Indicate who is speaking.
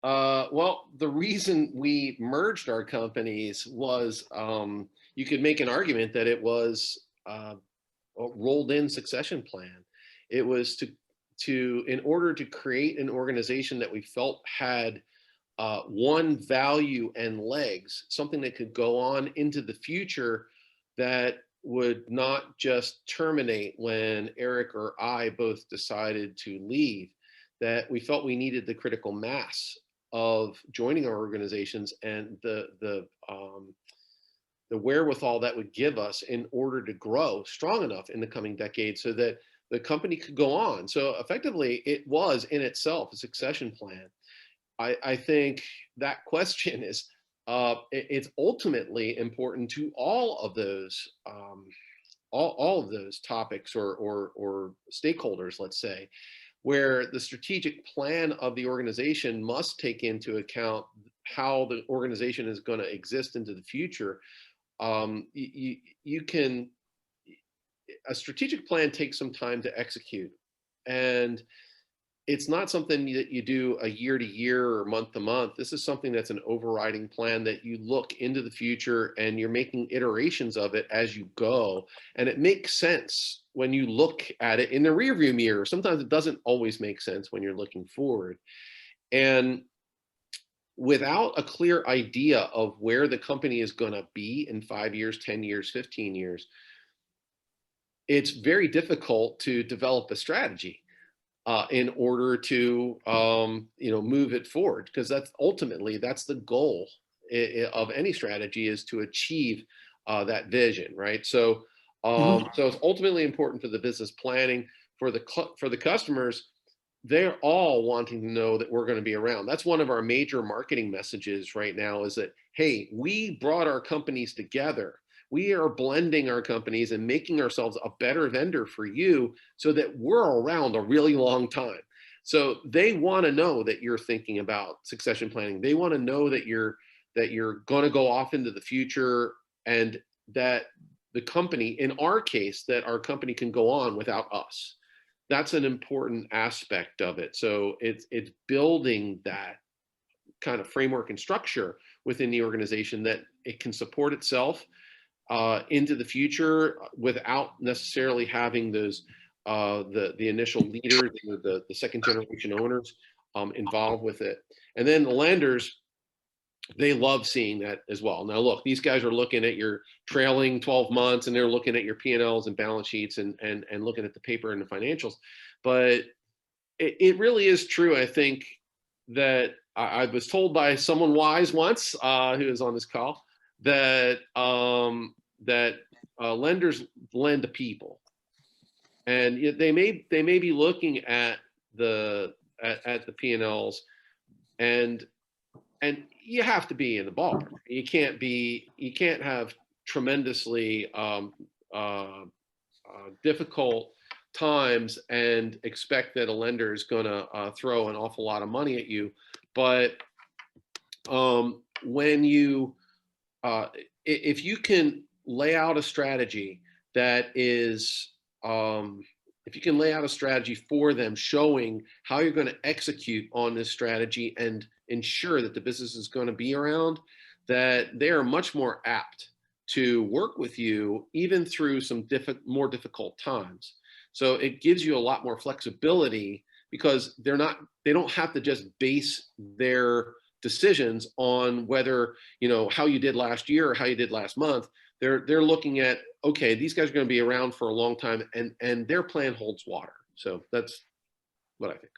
Speaker 1: Well, the reason we merged our companies was you could make an argument that it was a rolled in succession plan. It was in order to create an organization that we felt had one value and legs, something that could go on into the future that would not just terminate when Eric or I both decided to leave, that we felt we needed the critical mass of joining our organizations and the wherewithal that would give us in order to grow strong enough in the coming decades so that the company could go on. So effectively, it was in itself a succession plan. I think that question is it's ultimately important to all of those all of those topics or stakeholders, let's say, where the strategic plan of the organization must take into account how the organization is going to exist into the future. You can a strategic plan takes some time to execute, and it's not something that you do a year to year or month to month. This is something that's an overriding plan that you look into the future and you're making iterations of it as you go. And it makes sense when you look at it in the rearview mirror. Sometimes it doesn't always make sense when you're looking forward. And without a clear idea of where the company is going to be in 5 years, 10 years, 15 years, it's very difficult to develop a strategy in order to move it forward, because that's ultimately the goal of any strategy, is to achieve that vision, right? So
Speaker 2: Mhm.
Speaker 1: so it's ultimately important for the business planning, for the customers. They're all wanting to know that we're going to be around. That's one of our major marketing messages right now, is that, hey, we brought our companies together. We are blending our companies and making ourselves a better vendor for you so that we're around a really long time. So they want to know that you're thinking about succession planning. They want to know that you're going to go off into the future, and that the company, in our case, that our company can go on without us. That's an important aspect of it. So it's building that kind of framework and structure within the organization that it can support itself into the future without necessarily having those the initial leaders, the second generation owners involved with it. And then the lenders, they love seeing that as well. Now, look, these guys are looking at your trailing 12 months, and they're looking at your P&Ls and balance sheets, and looking at the paper and the financials. But it really is true, I think, that I was told by someone wise once, who is on this call, that lenders lend to people, and they may be looking at the P&Ls, and you have to be in the ballpark. You can't have tremendously difficult times and expect that a lender is going to throw an awful lot of money at you. But when you if you can lay out a strategy that is if you can lay out a strategy for them, showing how you're going to execute on this strategy and ensure that the business is going to be around, that they are much more apt to work with you even through some more difficult times. So it gives you a lot more flexibility, because they don't have to just base their decisions on whether, how you did last year or how you did last month. They're looking at, okay, these guys are going to be around for a long time, and their plan holds water. So that's what I think.